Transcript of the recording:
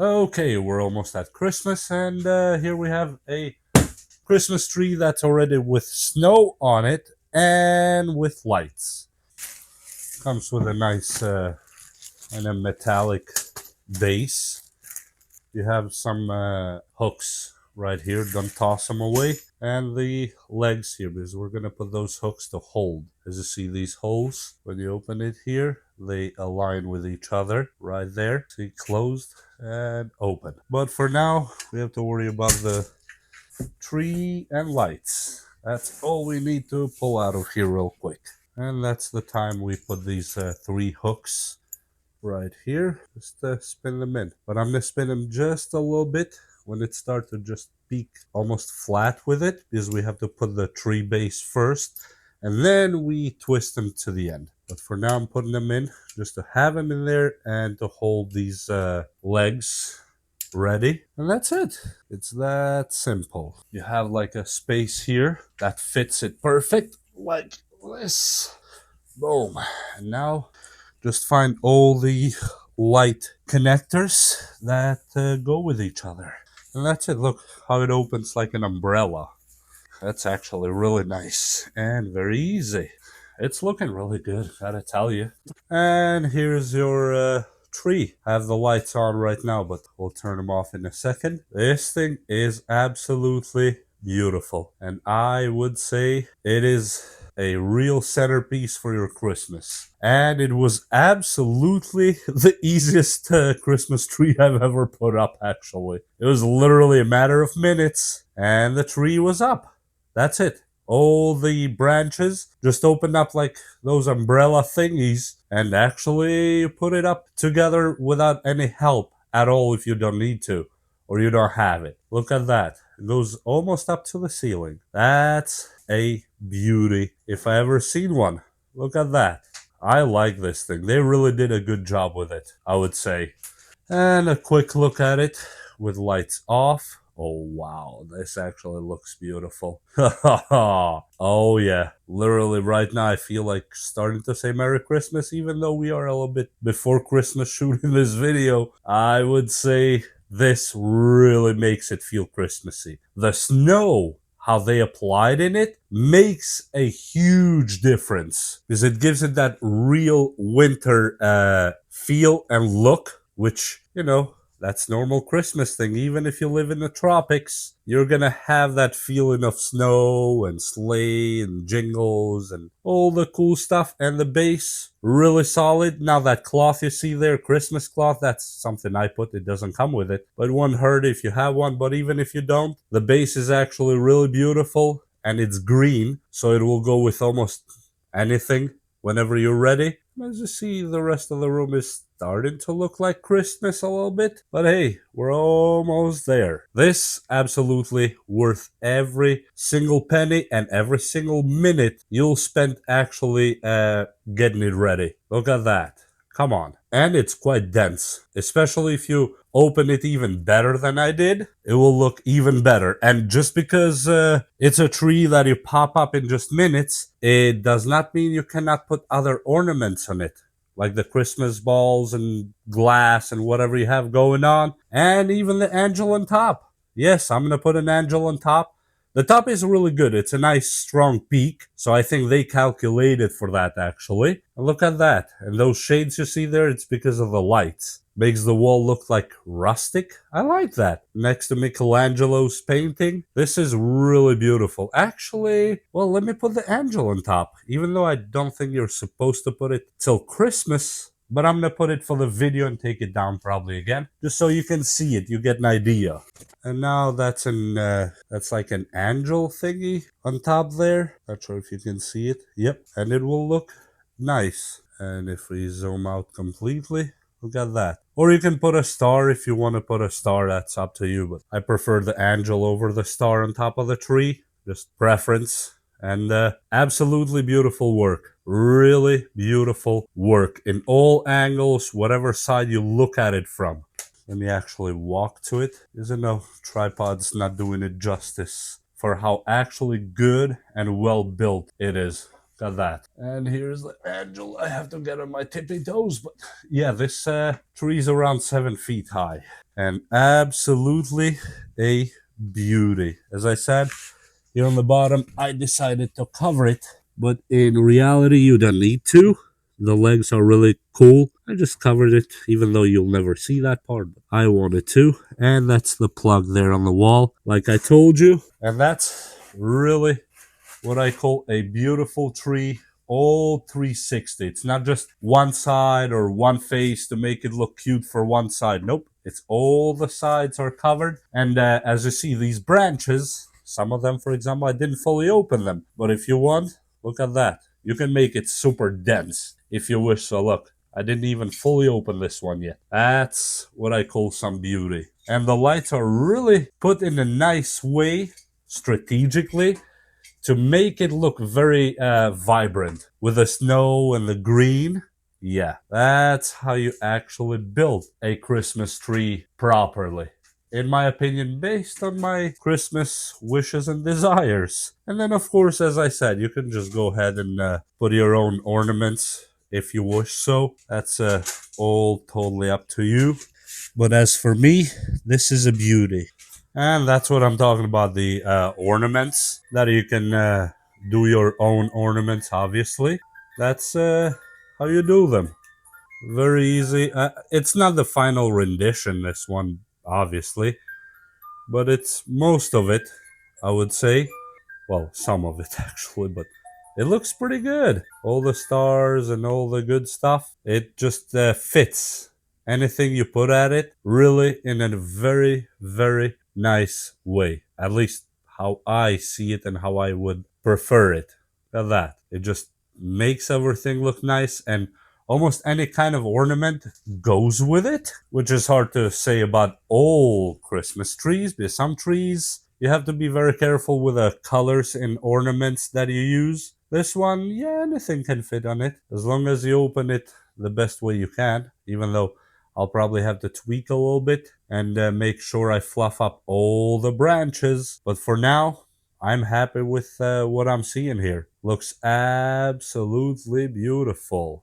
Okay, we're almost at Christmas, and here we have a Christmas tree that's already with snow on it and with lights. Comes with a nice kind of metallic base. You have some hooks right here. Don't toss them away. And the legs here, because we're going to put those hooks to hold. As you see these holes, when you open it here, they align with each other right there. See, closed and open. But for now, we have to worry about the tree and lights. That's all we need to pull out of here real quick. And that's the time we put these three hooks right here. Just spin them in. But I'm going to spin them just a little bit when it starts to just peak almost flat with it, because we have to put the tree base first and then we twist them to the end. But for now, I'm putting them in just to have them in there and to hold these legs ready. And that's it. It's that simple. You have like a space here that fits it perfect, like this. Boom. And now just find all the light connectors that go with each other. And that's it. Look how it opens like an umbrella. That's actually really nice and very easy. It's looking really good, gotta tell you. And here's your tree. I have the lights on right now, but we'll turn them off in a second. This thing is absolutely beautiful. And I would say it is a real centerpiece for your Christmas. And it was absolutely the easiest Christmas tree I've ever put up, actually. It was literally a matter of minutes, and the tree was up. That's it. All the branches just opened up like those umbrella thingies, and actually put it up together without any help at all if you don't need to or you don't have it. Look at that. It goes almost up to the ceiling. That's a beauty if I ever seen one. Look at that. I like this thing. They really did a good job with it, I would say. And a quick look at it with lights off. Oh wow, this actually looks beautiful. Oh yeah, literally right now I feel like starting to say Merry Christmas, even though we are a little bit before Christmas shooting this video. I would say this really makes it feel Christmassy. The snow, how they applied in it, makes a huge difference because it gives it that real winter feel and look, which, you know, that's normal Christmas thing. Even if you live in the tropics, you're gonna have that feeling of snow and sleigh and jingles and all the cool stuff. And the base, really solid. Now that cloth you see there, Christmas cloth, that's something I put. It doesn't come with it, but it won't hurt if you have one. But even if you don't, the base is actually really beautiful, and it's green, so it will go with almost anything whenever you're ready. As you see, the rest of the room is starting to look like Christmas a little bit, but hey, we're almost there. This absolutely worth every single penny and every single minute you'll spend actually getting it ready. Look at that. Come on. And it's quite dense, especially if you open it even better than I did, it will look even better. And just because it's a tree that you pop up in just minutes, it does not mean you cannot put other ornaments on it, like the Christmas balls and glass and whatever you have going on, and even the angel on top. Yes, I'm going to put an angel on top. The top is really good. It's a nice strong peak, so I think they calculated for that actually. And look at that. And those shades you see there, it's because of the lights. Makes the wall look like rustic. I like that. Next to Michelangelo's painting. This is really beautiful. Actually, well, let me put the angel on top. Even though I don't think you're supposed to put it till Christmas, but I'm gonna put it for the video and take it down probably again, just so you can see it, you get an idea. And now that's that's like an angel thingy on top there. Not sure if you can see it. Yep, and it will look nice. And if we zoom out completely, look at that. Or you can put a star if you want to put a star, that's up to you. But I prefer the angel over the star on top of the tree, just preference. And absolutely beautiful work. Really beautiful work in all angles, whatever side you look at it from. Let me actually walk to it. Isn't no tripod's not doing it justice for how actually good and well built it is. Got that. And here's the angel. I have to get on my tippy toes, but yeah, this tree is around 7 feet high and absolutely a beauty. As I said, here on the bottom, I decided to cover it, but in reality, you don't need to. The legs are really cool. I just covered it, even though you'll never see that part. I wanted to, and that's the plug there on the wall, like I told you. And that's really what I call a beautiful tree, all 360. It's not just one side or one face to make it look cute for one side. Nope, it's all the sides are covered. And as you see, these branches, some of them, for example, I didn't fully open them. But if you want, look at that. You can make it super dense if you wish. So look, I didn't even fully open this one yet. That's what I call some beauty. And the lights are really put in a nice way, strategically, to make it look very vibrant with the snow and the green. Yeah, that's how you actually build a Christmas tree properly. In my opinion, based on my Christmas wishes and desires. And then, of course, as I said, you can just go ahead and put your own ornaments if you wish so. That's all totally up to you. But as for me, this is a beauty. And that's what I'm talking about, the ornaments, that you can do your own ornaments, obviously. That's how you do them. Very easy. It's not the final rendition, this one, obviously, but it's most of it, I would say. Well, some of it, actually, but it looks pretty good. All the stars and all the good stuff, it just fits anything you put at it, really, in a very, very nice way. At least how I see it and how I would prefer it. Look at that. It just makes everything look nice, and almost any kind of ornament goes with it, which is hard to say about all Christmas trees, because some trees you have to be very careful with the colors and ornaments that you use. This one, yeah, anything can fit on it, as long as you open it the best way you can, even though I'll probably have to tweak a little bit and make sure I fluff up all the branches. But for now, I'm happy with what I'm seeing here. Looks absolutely beautiful.